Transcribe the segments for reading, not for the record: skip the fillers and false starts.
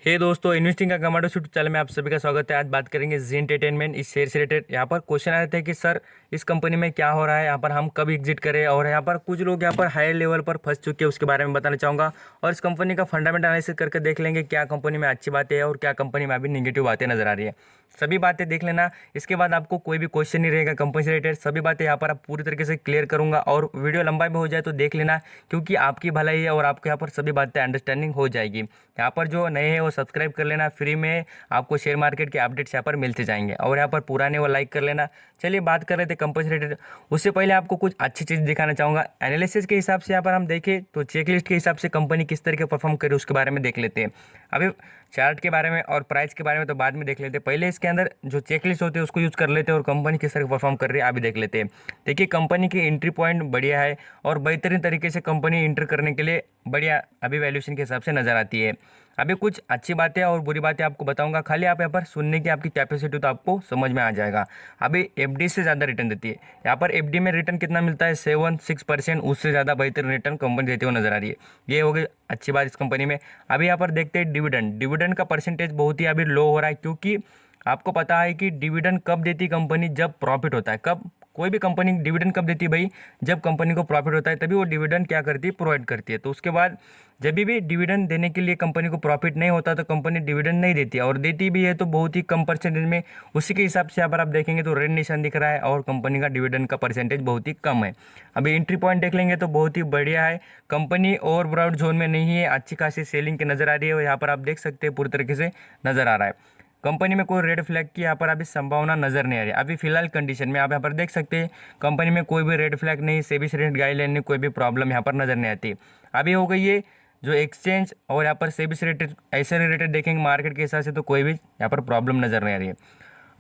दोस्तों, इन्वेस्टिंग का commando shoot channel में आप सभी का स्वागत है। आज बात करेंगे जी एंटरटेनमेंट इस शेयर से रिलेटेड। यहाँ पर क्वेश्चन आ रहे थे कि सर इस कंपनी में क्या हो रहा है, यहाँ पर हम कब एग्जिट करें, और यहाँ पर कुछ लोग यहाँ पर हायर लेवल पर फंस चुके हैं उसके बारे में बताना चाहूँगा। और इस कंपनी का फंडामेंटल एनालिसिस करके देख लेंगे क्या कंपनी में अच्छी बातें हैं और क्या कंपनी में अभी निगेटिव बातें नजर आ रही है। सभी बातें देख लेना, इसके बाद आपको कोई भी क्वेश्चन नहीं रहेगा कंपनी से रिलेटेड। सभी बातें यहाँ पर आप पूरी तरीके से क्लियर करूंगा, और वीडियो लंबा भी हो जाए तो देख लेना, क्योंकि आपकी भलाई है और आपको यहाँ पर सभी बातें अंडरस्टैंडिंग हो जाएगी। यहाँ पर जो नए हैं वो सब्सक्राइब कर लेना, फ्री में आपको शेयर मार्केट के अपडेट्स यहाँ पर मिलते जाएंगे, और यहाँ पर पुराने वो लाइक कर लेना। चलिए बात कर रहे थे कंपनी से रिलेटेड। उससे पहले आपको कुछ अच्छी चीज़ दिखाना चाहूँगा। एनालिसिस के हिसाब से यहाँ पर हम देखें तो चेकलिस्ट के हिसाब से कंपनी किस तरीके परफॉर्म करे उसके बारे में देख लेते हैं। अभी चार्ट के बारे में और प्राइस के बारे में तो बाद में देख लेते हैं, पहले इसके अंदर जो चेकलिस्ट होते हैं उसको यूज़ कर लेते हैं और कंपनी किस तरह परफॉर्म कर रही है अभी देख लेते हैं। देखिए, कंपनी की एंट्री पॉइंट बढ़िया है और बेहतरीन तरीके से कंपनी इंटर करने के लिए बढ़िया अभी वैल्यूएशन के हिसाब से नज़र आती है। अभी कुछ अच्छी बातें और बुरी बातें आपको बताऊंगा, खाली आप यहाँ पर सुनने की आपकी कैपेसिटी तो आपको समझ में आ जाएगा। अभी एफडी से ज़्यादा रिटर्न देती है। यहाँ पर एफडी में रिटर्न कितना मिलता है, 7-6%, उससे ज़्यादा बेहतर रिटर्न कंपनी देते हुए नजर आ रही है। ये हो गई अच्छी बात इस कंपनी में। अभी यहाँ पर देखते हैं डिविडेंड का परसेंटेज बहुत ही अभी लो हो रहा है, क्योंकि आपको पता है कि डिविडेंड कब देती कंपनी, जब प्रॉफिट होता है। कब कोई भी कंपनी डिविडेंड कब देती है भाई, जब कंपनी को प्रॉफिट होता है तभी वो डिविडेंड क्या करती है, प्रोवाइड करती है। तो उसके बाद जब भी डिविडेंड देने के लिए कंपनी को प्रॉफिट नहीं होता तो कंपनी डिविडेंड नहीं देती है, और देती भी है तो बहुत ही कम परसेंटेज में। उसी के हिसाब से यहाँ पर आप देखेंगे तो रेड निशान दिख रहा है और कंपनी का डिविडेंड का परसेंटेज बहुत ही कम है। अभी एंट्री पॉइंट देख लेंगे तो बहुत ही बढ़िया है, कंपनी ओवर ब्राउड जोन में नहीं है, अच्छी खासी सेलिंग की नज़र आ रही है, और यहाँ पर आप देख सकते हैं पूरी तरीके से नज़र आ रहा है। कंपनी में कोई रेड फ्लैग की यहाँ पर अभी संभावना नजर नहीं आ रही। अभी फिलहाल कंडीशन में आप यहाँ पर देख सकते हैं कंपनी में कोई भी रेड फ्लैग नहीं, सेबी से रिलेटेड गाइडलाइन में कोई भी प्रॉब्लम यहाँ पर नजर नहीं आती। अभी हो गई है जो एक्सचेंज और यहाँ पर सेबी से रिलेटेड ऐसे रिलेटेड देखेंगे मार्केट के हिसाब से तो कोई भी यहाँ पर प्रॉब्लम नजर नहीं आ रही है।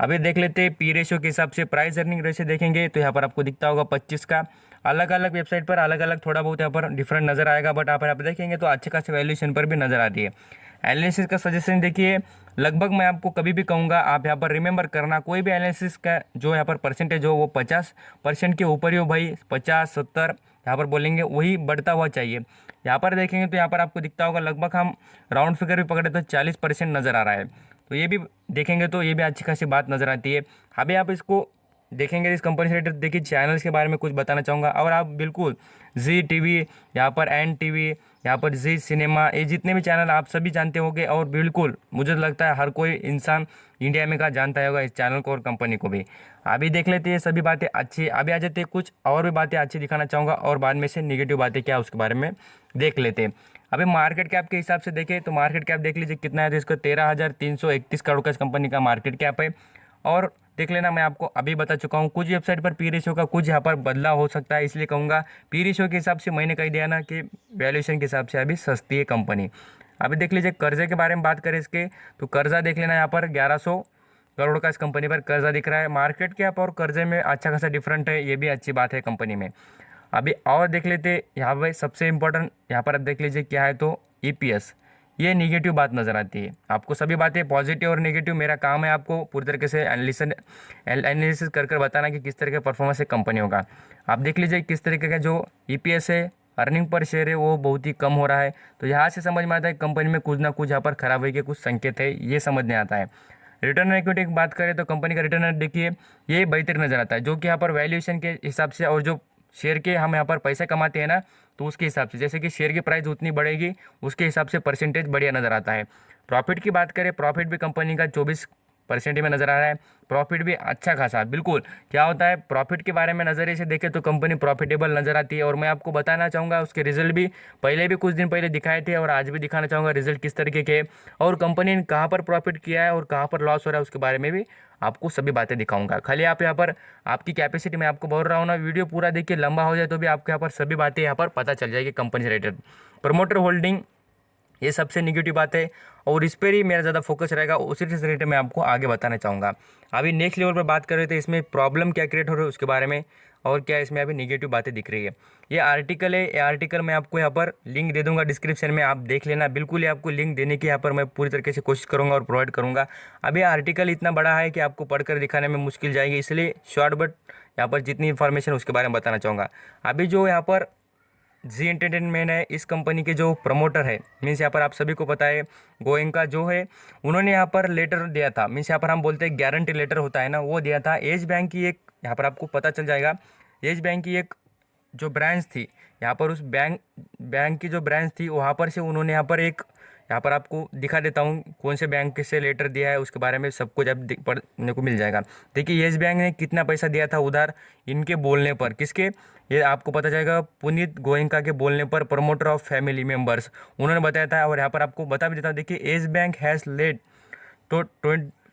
अभी देख लेते हैं पी रेशियो के हिसाब से, प्राइस अर्निंग रेशियो देखेंगे तो यहाँ पर आपको दिखता होगा 25 का। अलग अलग वेबसाइट पर अलग अलग थोड़ा बहुत यहाँ पर डिफरेंट नजर आएगा, बट आप यहाँ पर देखेंगे तो अच्छे खासे वैल्यूएशन पर भी नजर आती है। एनालिसिस का सजेशन देखिए, लगभग मैं आपको कभी भी कहूँगा आप यहाँ पर रिमेंबर करना, कोई भी एनालिसिस का जो यहाँ पर परसेंटेज हो वो 50% के ऊपर ही हो भाई। 50-70 यहाँ पर बोलेंगे वही बढ़ता हुआ चाहिए। यहाँ पर देखेंगे तो यहाँ पर आपको दिखता होगा लगभग हम राउंड फिगर भी पकड़े तो 40% नज़र आ रहा है। तो ये भी देखेंगे तो ये भी अच्छी खासी बात नज़र आती है। अभी आप इसको देखेंगे इस कंपनी से रिलेटेड, देखिए चैनल्स के बारे में कुछ बताना चाहूँगा। और आप बिल्कुल जी टीवी, यहाँ पर एन टीवी, यहाँ पर जी सिनेमा, ये जितने भी चैनल आप सभी जानते होंगे, और बिल्कुल मुझे लगता है हर कोई इंसान इंडिया में का जानता होगा इस चैनल को और कंपनी को भी। अभी देख लेते हैं सभी बातें अच्छी। अभी आ जाते हैं कुछ और भी बातें अच्छी दिखाना चाहूँगा, और बाद में से निगेटिव बातें क्या उसके बारे में देख लेते हैं। अभी मार्केट कैप के हिसाब से देखें तो मार्केट कैप देख लीजिए कितना है, तो इसका 13,331 करोड़ का इस कंपनी का मार्केट कैप है। और देख लेना, मैं आपको अभी बता चुका हूँ कुछ वेबसाइट पर पी रेशियो का कुछ यहाँ पर बदलाव हो सकता है, इसलिए कहूँगा पी रेशियो के हिसाब से मैंने कह दिया ना कि वैल्यूएशन के हिसाब से अभी सस्ती है कंपनी। अभी देख लीजिए कर्जे के बारे में बात करें इसके, तो कर्जा देख लेना, यहाँ पर 1100 करोड़ का इस कंपनी पर कर्जा दिख रहा है। मार्केट कैप और कर्जे में अच्छा खासा डिफरेंट है, ये भी अच्छी बात है कंपनी में। अभी और देख लेते यहाँ पर सबसे इंपॉर्टेंट, यहाँ पर आप देख लीजिए क्या है तो ईपीएस, ये निगेटिव बात नज़र आती है। आपको सभी बातें पॉजिटिव और नेगेटिव, मेरा काम है आपको पूरी तरीके से एनालिसिस कर बताना कि किस तरह का परफॉर्मेंस है कंपनी होगा। आप देख लीजिए किस तरीके का जो ईपीएस है, अर्निंग पर शेयर है, वो बहुत ही कम हो रहा है। तो यहाँ से समझ में आता है कंपनी में कुछ ना कुछ यहाँ पर खराबी के कुछ संकेत है, ये समझ में आता है। रिटर्न ऑन इक्विटी की बात करें तो कंपनी का रिटर्न देखिए ये बेहतर नज़र आता है, जो कि यहाँ पर वैल्यूएशन के हिसाब से और जो शेयर के हम यहाँ पर पैसे कमाते हैं ना, तो उसके हिसाब से जैसे कि शेयर की प्राइस उतनी बढ़ेगी उसके हिसाब से परसेंटेज बढ़िया नज़र आता है। प्रॉफिट की बात करें, प्रॉफिट भी कंपनी का 24% में नज़र आ रहा है। प्रॉफिट भी अच्छा खासा, बिल्कुल क्या होता है प्रॉफिट के बारे में नज़रिए से देखें तो कंपनी प्रॉफिटेबल नज़र आती है। और मैं आपको बताना चाहूँगा उसके रिजल्ट भी पहले भी कुछ दिन पहले दिखाए थे, और आज भी दिखाना चाहूँगा रिजल्ट किस तरीके के, और कंपनी ने कहाँ पर प्रॉफिट किया है और कहाँ पर लॉस हो रहा है उसके बारे में भी आपको सभी बातें दिखाऊंगा। खाली आप यहाँ पर आपकी कैपेसिटी में आपको बोल रहा हूँ ना, वीडियो पूरा देखिए, लंबा हो जाए तो भी आपको यहाँ पर सभी बातें यहाँ पर पता चल जाएगी कंपनी से रिलेटेड। प्रमोटर होल्डिंग ये सबसे निगेटिव बात है, और इस पर ही मेरा ज़्यादा फोकस रहेगा, उसी से रिलेटेड मैं आपको आगे बताना चाहूँगा। अभी नेक्स्ट लेवल पर बात कर रहे थे इसमें प्रॉब्लम क्या क्रिएट हो रही है उसके बारे में, और क्या इसमें अभी निगेटिव बातें दिख रही है। ये आर्टिकल है, ये आर्टिकल मैं आपको यहाँ पर लिंक दे दूंगा डिस्क्रिप्शन में, आप देख लेना। बिल्कुल ही आपको लिंक देने की यहाँ पर मैं पूरी तरीके से कोशिश करूँगा और प्रोवाइड करूँगा। अभी आर्टिकल इतना बड़ा है कि आपको पढ़कर दिखाने में मुश्किल जाएगी, इसलिए शॉर्ट बट यहाँ पर जितनी इन्फॉर्मेशन उसके बारे में बताना चाहूँगा। अभी जो यहाँ पर जी एंटरटेनमेंट है, इस कंपनी के जो प्रमोटर है, मीन्स यहाँ पर आप सभी को पता है गोयनका जो है, उन्होंने यहाँ पर लेटर दिया था, मीन्स यहाँ पर हम बोलते हैं गारंटी लेटर होता है ना, वो दिया था येस बैंक की एक, यहाँ पर आपको पता चल जाएगा, येस बैंक की एक जो ब्रांच थी, यहाँ पर उस बैंक की जो ब्रांच थी वहाँ पर से उन्होंने यहाँ पर एक, यहाँ पर आपको दिखा देता हूँ कौन से बैंक से लेटर दिया है, उसके बारे में सब कुछ अब पढ़ने को मिल जाएगा। देखिए येस बैंक ने कितना पैसा दिया था उधार इनके बोलने पर, किसके, ये आपको पता चलेगा पुनीत गोयनका के बोलने पर, प्रमोटर ऑफ फैमिली मेंबर्स, उन्होंने बताया था। और यहाँ पर आपको बता भी देता हूँ, देखिए येस बैंक हैज़ लेड तो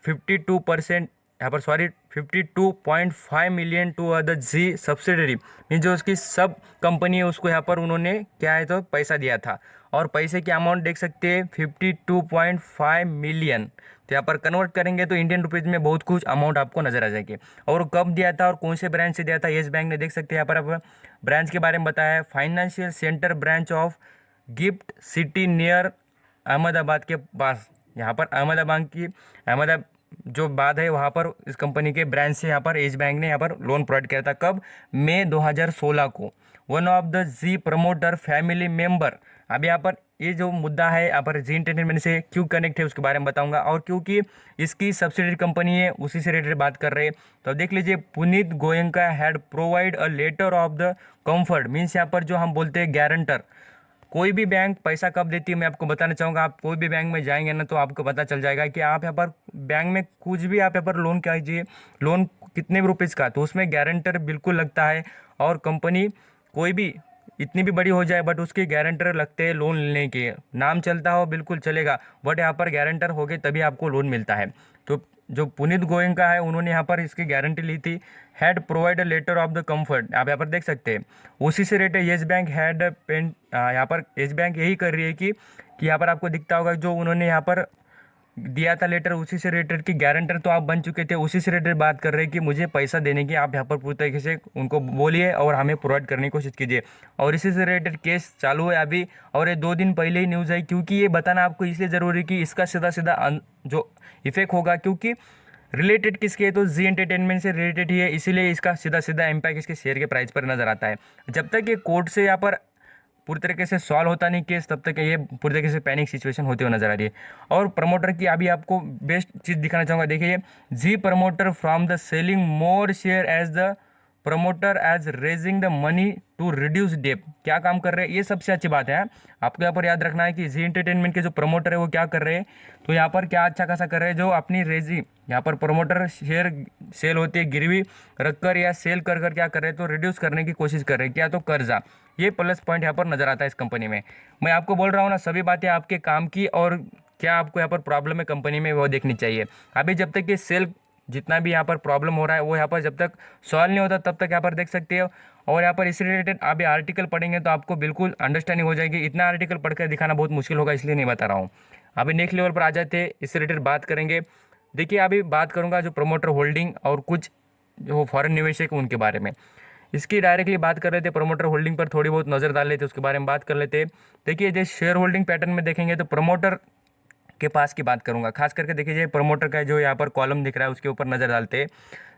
52%, यहाँ पर sorry 52.5 million to other Zee subsidiary, mean जो उसकी सब कंपनी है उसको यहाँ पर उन्होंने क्या है तो पैसा दिया था। और पैसे की अमाउंट देख सकते हैं 52.5 मिलियन, तो यहाँ पर कन्वर्ट करेंगे तो इंडियन रुपीज़ में बहुत कुछ अमाउंट आपको नजर आ जाएगी। और कब दिया था और कौन से ब्रांच से दिया था येस बैंक ने, देख सकते हैं यहाँ पर आप ब्रांच के बारे में बताया है, financial centre branch of gift city near Ahmedabad के पास, यहाँ पर अहमदाबाद जो बात है वहाँ पर इस कंपनी के ब्रांच से यहाँ पर येस बैंक ने यहाँ पर लोन प्रोवाइड किया था। कब, मई 2016 को। One of the Zee promoter family member, अब यहाँ पर ये जो मुद्दा है यहाँ पर जी एंटरटेनमेंट से क्यों कनेक्ट है उसके बारे में बताऊंगा, और क्योंकि इसकी सब्सिडरी कंपनी है उसी से रिलेटेड बात कर रहे हैं। तो देख लीजिए, Punit Goenka had provide a letter of the comfort, means यहाँ पर जो हम बोलते हैं गारंटर, कोई भी बैंक पैसा कब देती है मैं आपको बताना चाहूँगा। आप कोई भी बैंक में जाएंगे ना तो आपको पता चल जाएगा कि आप यहाँ पर बैंक में कुछ भी आप यहाँ पर लोन कीजिए, लोन कितने भी रुपीज़ का, तो उसमें गारंटर बिल्कुल लगता है। और कंपनी कोई भी इतनी भी बड़ी हो जाए बट उसके गारंटर लगते हैं लोन लेने के, नाम चलता हो बिल्कुल चलेगा, बट यहाँ पर गारंटर हो गए तभी आपको लोन मिलता है। तो जो पुनीत गोयनका है उन्होंने यहाँ पर इसकी गारंटी ली थी, had provide a letter of the comfort, आप यहाँ पर देख सकते हैं उसी से rate Yes Bank had pen, यहाँ पर येस बैंक यही कर रही है कि यहाँ पर आपको दिखता होगा जो उन्होंने यहाँ पर दिया था लेटर, उसी से रिलेटेड की गारंटर तो आप बन चुके थे, उसी से रिलेटेड बात कर रहे हैं कि मुझे पैसा देने की आप यहाँ पर पूरी तरीके से उनको बोलिए और हमें प्रोवाइड करने की कोशिश कीजिए। और इसी से रिलेटेड केस चालू है अभी, और ये 2 दिन पहले ही न्यूज़ आई, क्योंकि ये बताना आपको इसलिए ज़रूरी है कि इसका सीधा सीधा जो इफेक्ट होगा, क्योंकि रिलेटेड किसके है तो जी एंटरटेनमेंट से रिलेटेड ही है, इसीलिए इसका सीधा सीधा इम्पैक्ट इसके शेयर के प्राइस पर नजर आता है। जब तक ये कोर्ट से यहाँ पर पूरी तरीके से सॉल्व होता नहीं केस, तब तक ये पूरी तरीके से पैनिक सिचुएशन होते हुए नजर आ रही है। और प्रमोटर की अभी आपको बेस्ट चीज़ दिखाना चाहूँगा, देखिए जी promoter from the selling more share as the promoter as raising the money to reduce debt, क्या काम कर रहे हैं, ये सबसे अच्छी बात है। आपको यहाँ पर याद रखना है कि जी एंटरटेनमेंट के जो प्रमोटर है वो क्या कर रहे हैं, तो यहाँ पर क्या अच्छा खासा कर रहे हैं, जो अपनी रेजी यहाँ पर प्रमोटर शेयर सेल होती है गिरवी रखकर या सेल कर कर क्या कर रहे हैं तो रिड्यूस करने की कोशिश कर रहे हैं, क्या तो कर्जा, ये प्लस पॉइंट यहाँ पर नजर आता है इस कंपनी में। मैं आपको बोल रहा हूँ ना, सभी बातें आपके काम की, और क्या आपको यहाँ पर प्रॉब्लम है कंपनी में वो देखनी चाहिए। अभी जब तक ये सेल जितना भी यहाँ पर प्रॉब्लम हो रहा है वो यहाँ पर जब तक सॉल्व नहीं होता तब तक यहाँ पर देख सकते हो। और यहाँ पर इससे रिलेटेड अभी आर्टिकल पढ़ेंगे तो आपको बिल्कुल अंडरस्टैंडिंग हो जाएगी, इतना आर्टिकल पढ़कर दिखाना बहुत मुश्किल होगा इसलिए नहीं बता रहा हूँ। अभी नेक्स्ट लेवल पर आ जाते हैं, इससे रिलेटेड बात करेंगे। देखिए अभी बात करूँगा जो प्रमोटर होल्डिंग और कुछ जो फॉरेन निवेशक उनके बारे में, इसकी डायरेक्टली बात कर रहे थे, प्रमोटर होल्डिंग पर थोड़ी बहुत नज़र डाल लेते उसके बारे में बात कर लेते। देखिए जैसे शेयर होल्डिंग पैटर्न में देखेंगे तो प्रमोटर के पास की बात करूंगा, खास करके देखिए प्रमोटर का जो यहाँ पर कॉलम दिख रहा है उसके ऊपर नजर डालते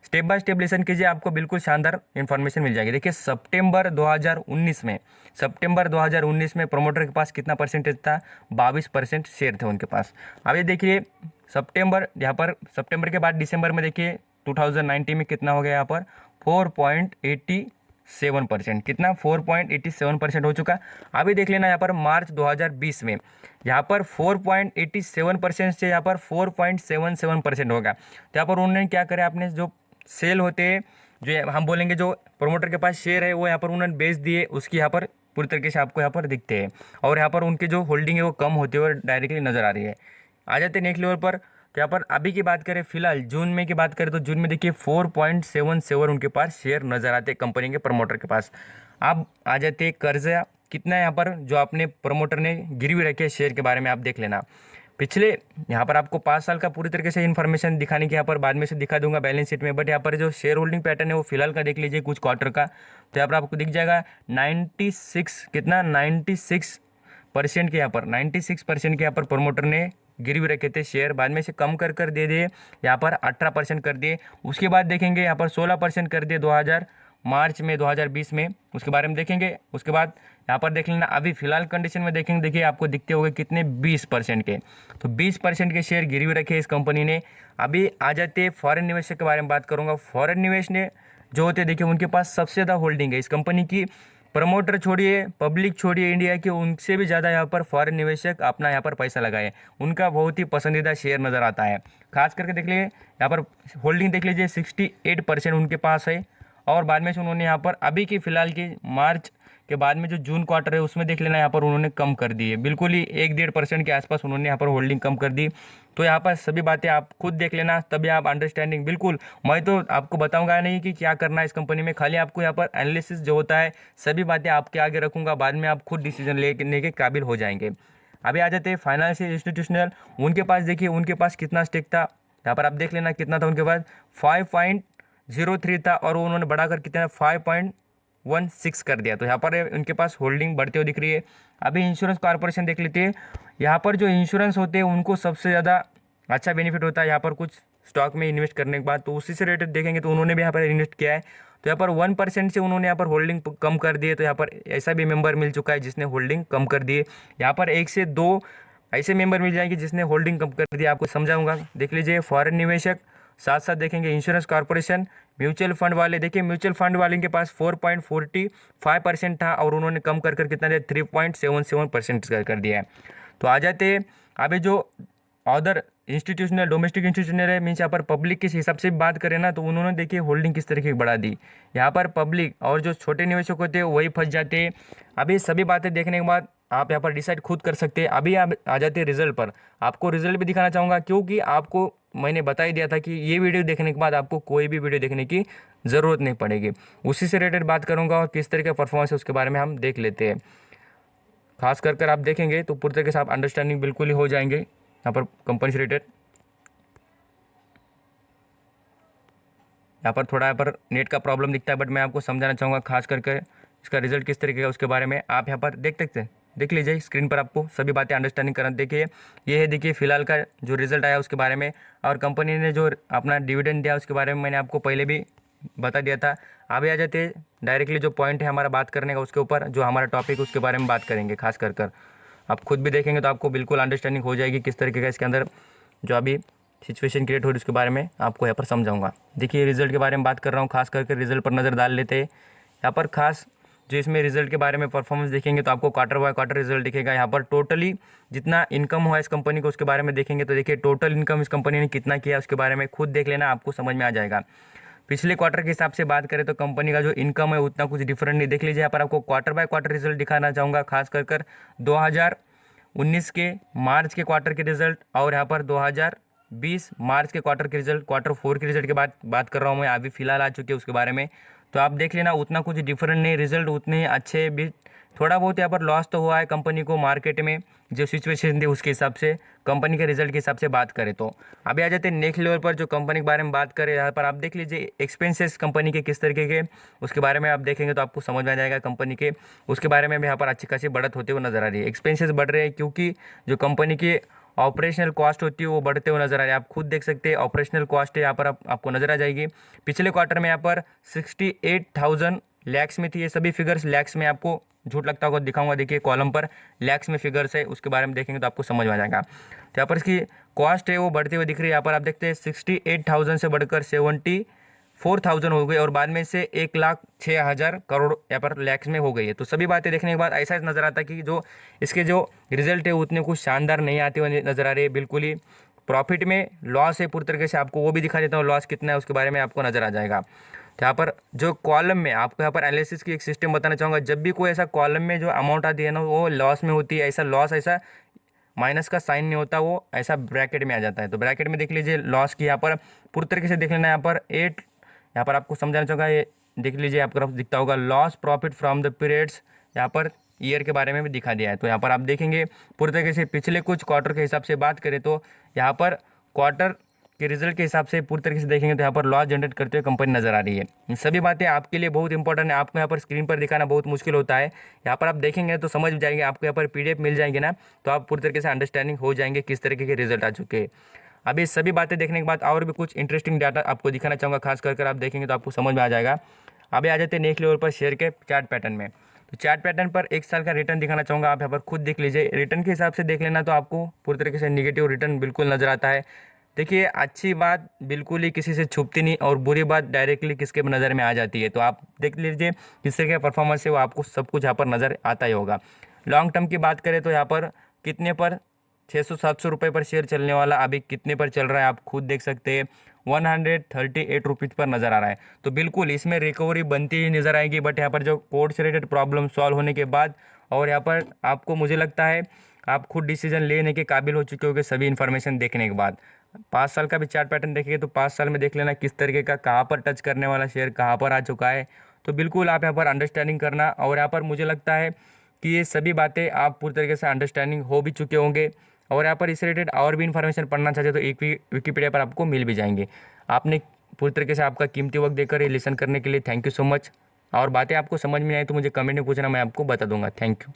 स्टेप बाय स्टेप लिसन कीजिए, आपको बिल्कुल शानदार इन्फॉर्मेशन मिल जाएगी। देखिए सितंबर 2019 में प्रमोटर के पास कितना परसेंटेज था, 22% शेयर थे उनके पास। अभी देखिए सितंबर, यहाँ पर सितंबर के बाद दिसंबर में देखिए 2019 में कितना हो गया, यहाँ पर 4.87%, कितना 4.87% हो चुका। अभी देख लेना यहाँ पर मार्च 2020 में यहाँ पर 4.87% से यहाँ पर 4.77% होगा। तो यहाँ पर उन्होंने क्या करा, आपने जो सेल होते हैं जो हम बोलेंगे जो प्रमोटर के पास शेयर है वो यहाँ पर उन्होंने बेच दिए, उसकी यहाँ पर पूरी तरीके से आपको यहाँ पर दिखते हैं, और यहाँ पर उनकी जो होल्डिंग है वो कम होते हुए डायरेक्टली नजर आ रही है। आ जाते हैं नेक्स्ट लेवल पर, तो यहाँ पर अभी की बात करें फिलहाल जून में की बात करें तो जून में देखिए 4.77 उनके पास शेयर नजर आते हैं कंपनी के प्रमोटर के पास। अब आ जाते हैं कर्जा कितना यहाँ पर जो आपने प्रमोटर ने गिरवी रखे शेयर के बारे में आप देख लेना। पिछले यहाँ पर आपको 5 साल का पूरी तरीके से इन्फॉर्मेशन दिखाने की यहाँ पर बाद में से दिखा दूंगा बैलेंस शीट में, बट यहाँ पर जो शेयर होल्डिंग पैटर्न है वो फिलहाल का देख लीजिए कुछ क्वार्टर का, तो यहाँ पर आपको दिख जाएगा 96 कितना 96% के यहाँ पर 96% के यहाँ पर प्रमोटर ने गिरवी रखे थे शेयर, बाद में से कम कर कर दे दिए, यहाँ पर 18% कर दिए। उसके बाद देखेंगे यहाँ पर 16% कर दिए मार्च में 2020 में, उसके बारे में देखेंगे। उसके बाद यहाँ पर देख लेना अभी फिलहाल कंडीशन में देखेंगे, देखिए आपको दिखते होंगे कितने 20% के, तो 20% के शेयर गिरवी रखे इस कंपनी ने। अभी आ जाते फॉरेन निवेशक के बारे में बात करूँगा। फॉरेन निवेश ने जो होते देखिए उनके पास सबसे ज़्यादा होल्डिंग है इस कंपनी की। प्रमोटर छोड़िए, पब्लिक छोड़िए इंडिया के, उनसे भी ज़्यादा यहाँ पर फॉरेन निवेशक अपना यहाँ पर पैसा लगाए। उनका बहुत ही पसंदीदा शेयर नज़र आता है। खास करके देख लीजिए यहाँ पर होल्डिंग देख लीजिए 68% उनके पास है। और बाद में से उन्होंने यहाँ पर अभी की फ़िलहाल की मार्च के बाद में जो जून क्वार्टर है उसमें देख लेना यहाँ पर उन्होंने कम कर दी है, बिल्कुल ही 1-1.5% के आसपास उन्होंने यहाँ पर होल्डिंग कम कर दी। तो यहाँ पर सभी बातें आप खुद देख लेना, तभी आप अंडरस्टैंडिंग, बिल्कुल मैं तो आपको बताऊंगा नहीं कि क्या करना है इस कंपनी में, खाली आपको यहाँ पर एनालिसिस जो होता है सभी बातें आपके आगे रखूंगा, बाद में आप खुद डिसीजन लेने के काबिल हो जाएंगे। अभी आ जाते हैं फाइनेंशियल इंस्टीट्यूशनल। उनके पास देखिए उनके पास कितना स्टेक था, यहाँ पर आप देख लेना कितना था उनके पास, 5.03 था और उन्होंने बढ़ाकर कितना 5.16 कर दिया। तो यहाँ पर उनके पास होल्डिंग बढ़ते हुए दिख रही है। अभी इंश्योरेंस कॉर्पोरेशन देख लेते हैं। यहाँ पर जो इंश्योरेंस होते हैं उनको सबसे ज़्यादा अच्छा बेनिफिट होता है यहाँ पर कुछ स्टॉक में इन्वेस्ट करने के बाद, तो उसी से रिलेटेड देखेंगे तो उन्होंने भी यहाँ पर इन्वेस्ट किया है। तो यहाँ पर 1% से उन्होंने यहाँ पर होल्डिंग कम कर दी है। तो यहाँ पर ऐसा भी मेंबर मिल चुका है जिसने होल्डिंग कम कर दी है। यहाँ पर 1 से 2 ऐसे मेंबर मिल जाएंगे जिसने होल्डिंग कम कर दी, आपको समझाऊंगा। देख लीजिए फॉरेन निवेशक, साथ साथ देखेंगे इंश्योरेंस कॉर्पोरेशन, म्यूचुअल फंड वाले। देखिए म्यूचुअल फंड वाले के पास 4.45% था और उन्होंने कम कर कितना दिया, 3.77% कर दिया है। तो आ जाते अभी जो अदर इंस्टीट्यूशनल डोमेस्टिक इंस्टीट्यूशनल है, मीन्स यहाँ पर पब्लिक के हिसाब से बात करें ना, तो उन्होंने देखिए होल्डिंग किस तरीके की बढ़ा दी। यहाँ पर पब्लिक और जो छोटे निवेशक होते हैं वही फंस जाते हैं। अभी सभी बातें देखने के बाद आप यहाँ पर डिसाइड खुद कर सकते हैं। अभी आप आ जाते हैं रिजल्ट पर, आपको रिजल्ट भी दिखाना चाहूँगा क्योंकि आपको मैंने बता ही दिया था कि ये वीडियो देखने के बाद आपको कोई भी वीडियो देखने की ज़रूरत नहीं पड़ेगी। उसी से रिलेटेड बात करूँगा और किस तरह का परफॉर्मेंस है उसके बारे में हम देख लेते हैं। खास कर आप देखेंगे तो पूरी तरीके से आप अंडरस्टैंडिंग बिल्कुल ही हो जाएंगे यहाँ पर कंपनी से रिलेटेड। यहाँ पर थोड़ा यहाँ पर नेट का प्रॉब्लम दिखता है, बट मैं आपको समझाना चाहूँगा खास करके इसका रिजल्ट किस तरीके का उसके बारे में आप यहाँ पर देख सकते हैं। देख लीजिए स्क्रीन पर, आपको सभी बातें अंडरस्टैंडिंग करना। देखिए ये है, देखिए फिलहाल का जो रिजल्ट आया उसके बारे में, और कंपनी ने जो अपना डिविडेंड दिया उसके बारे में मैंने आपको पहले भी बता दिया था। अभी आ जाते डायरेक्टली जो पॉइंट है हमारा बात करने का उसके ऊपर, जो हमारा टॉपिक उसके बारे में बात करेंगे। खास कर आप खुद भी देखेंगे तो आपको बिल्कुल अंडरस्टैंडिंग हो जाएगी किस तरीके का इसके अंदर जो अभी सिचुएशन क्रिएट हो रही है उसके बारे में आपको यहाँ पर समझाऊंगा। देखिए रिजल्ट के बारे में बात कर रहा हूँ, खास करके रिजल्ट पर नज़र डाल लेते हैं। यहाँ पर खास जो इसमें रिजल्ट के बारे में परफॉर्मेंस देखेंगे तो आपको क्वार्टर बाय क्वार्टर रिजल्ट दिखेगा। यहाँ पर टोटली जितना इनकम हुआ इस कंपनी को उसके बारे में देखेंगे तो देखिए टोटल इनकम इस कंपनी ने कितना किया उसके बारे में खुद देख लेना, आपको समझ में आ जाएगा। पिछले क्वार्टर के हिसाब से बात करें तो कंपनी का जो इनकम है उतना कुछ डिफरेंट नहीं। देख लीजिए यहाँ पर आपको क्वार्टर बाय क्वार्टर रिजल्ट दिखाना चाहूँगा, खास कर 2019 के मार्च के क्वार्टर के रिजल्ट और यहाँ पर 2020 मार्च के क्वार्टर के रिजल्ट, क्वार्टर 4 के रिजल्ट के बात कर रहा हूँ मैं, अभी फिलहाल आ चुके हैं उसके बारे में। तो आप देख लेना उतना कुछ डिफरेंट नहीं, रिजल्ट उतने अच्छे भी, थोड़ा बहुत यहाँ पर लॉस तो हुआ है कंपनी को मार्केट में जो सिचुएशन थी उसके हिसाब से, कंपनी के रिजल्ट के हिसाब से बात करें तो। अभी आ जाते हैं नेक्स्ट लेवल पर, जो कंपनी के बारे में बात करें यहाँ पर आप देख लीजिए एक्सपेंसेस कंपनी के किस तरीके के उसके बारे में आप देखेंगे तो आपको समझ में आ जाएगा कंपनी के उसके बारे में भी यहाँ पर अच्छी खासी बढ़त होते हुए नजर आ रही है। एक्सपेंसेस बढ़ रहे हैं क्योंकि जो कंपनी के ऑपरेशनल कॉस्ट होती है वो बढ़ते हुए नजर आ रही है। आप खुद देख सकते हैं ऑपरेशनल कॉस्ट है यहाँ पर आपको नजर आ जाएगी। पिछले क्वार्टर में यहाँ पर 68,000 लैक्स में थी, ये सभी फिगर्स लैक्स में, आपको झूठ लगता होगा दिखाऊंगा, देखिए कॉलम पर लैक्स में फिगर्स है उसके बारे में देखेंगे तो आपको समझ में आ जाएगा। तो यहाँ पर इसकी कॉस्ट है वो बढ़ते हुए दिख रही है। यहाँ पर आप देखते हैं 68,000 से बढ़कर 74,000 हो गई और बाद में से 1,06,000 करोड़ यहाँ पर लैक्स में हो गई है। तो सभी बातें देखने के बाद ऐसा नज़र आता है कि जो इसके जो रिजल्ट है उतने कुछ शानदार नहीं आते हुए नज़र आ रही है, बिल्कुल ही प्रॉफिट में लॉस है पूरी तरीके से। आपको वो भी दिखा देता हूँ लॉस कितना है उसके बारे में आपको नज़र आ जाएगा। तो यहाँ पर जो कॉलम में आपको यहाँ पर एनालिसिस की एक सिस्टम बताना चाहूँगा, जब भी कोई ऐसा कॉलम में जो अमाउंट आती है ना वो लॉस में होती है, ऐसा लॉस ऐसा माइनस का साइन नहीं होता, वो ऐसा ब्रैकेट में आ जाता है। तो ब्रैकेट में देख लीजिए लॉस की यहाँ पर पूरी तरीके से देख लेना। यहाँ पर 8, यहाँ पर आपको समझाना चाहूँगा, ये देख लीजिए आपको तरफ दिखता होगा loss profit from the periods, यहाँ पर ईयर के बारे में भी दिखा दिया है। तो यहाँ पर आप देखेंगे पूरी तरीके से पिछले कुछ क्वार्टर के हिसाब से बात करें तो यहाँ पर क्वार्टर के रिजल्ट के हिसाब से पूरी तरीके से देखेंगे तो यहाँ पर लॉस जनरेट करते हुए कंपनी नजर आ रही है। इन सभी बातें आपके लिए बहुत इंपॉर्टेंट है, आपको यहाँ पर स्क्रीन पर दिखाना बहुत मुश्किल होता है। यहाँ पर आप देखेंगे तो समझ जाएंगे, आपको यहाँ पर PDF मिल जाएंगे ना, तो आप पूरी तरीके से अंडरस्टैंडिंग हो जाएंगे किस तरीके के रिजल्ट आ चुके हैं। अभी सभी बातें देखने के बाद और भी कुछ इंटरेस्टिंग डाटा आपको दिखाना चाहूँगा, खास कर आप देखेंगे तो आपको समझ में आ जाएगा। अभी आ जाते हैं नेक्स्ट लेवल पर शेयर के चार्ट पैटर्न में। तो चार्ट पैटर्न पर 1 साल का रिटर्न दिखाना चाहूँगा, आप यहाँ पर खुद देख लीजिए। रिटर्न के हिसाब से देख लेना तो आपको पूरी तरीके से निगेटिव रिटर्न बिल्कुल नज़र आता है। देखिए, अच्छी बात बिल्कुल ही किसी से छुपती नहीं और बुरी बात डायरेक्टली किसके नज़र में आ जाती है। तो आप देख लीजिए किस तरह का परफॉर्मेंस है, वो आपको सब कुछ यहाँ पर नज़र आता ही होगा। लॉन्ग टर्म की बात करें तो यहाँ पर कितने पर 600-700 रुपये पर शेयर चलने वाला अभी कितने पर चल रहा है आप खुद देख सकते हैं। 138 रुपीज़ पर नज़र आ रहा है। तो बिल्कुल इसमें रिकवरी बनती ही नज़र आएगी। बट यहाँ पर जो कोड से रिलेटेड प्रॉब्लम सॉल्व होने के बाद और यहाँ पर आपको मुझे लगता है आप खुद डिसीजन लेने के काबिल हो चुके होंगे सभी इन्फॉर्मेशन देखने के बाद। 5 साल का भी चार्ट पैटर्न देखेंगे तो 5 साल में देख लेना किस तरीके का कहाँ पर टच करने वाला शेयर कहाँ पर आ चुका है। तो बिल्कुल आप यहाँ पर अंडरस्टैंडिंग करना, और यहाँ पर मुझे लगता है कि ये सभी बातें आप पूरी तरीके से अंडरस्टैंडिंग हो भी चुके होंगे। और यहाँ पर इससे रिलेटेड और भी इन्फॉर्मेशन पढ़ना चाहते तो एक भी विकीपीडिया पर आपको मिल भी जाएंगे। आपने पूरी तरीके से आपका कीमती वक्त देकर ये लिसन करने के लिए थैंक यू सो मच। और बातें आपको समझ में आई तो मुझे कमेंट में पूछना, मैं आपको बता दूंगा। Thank you.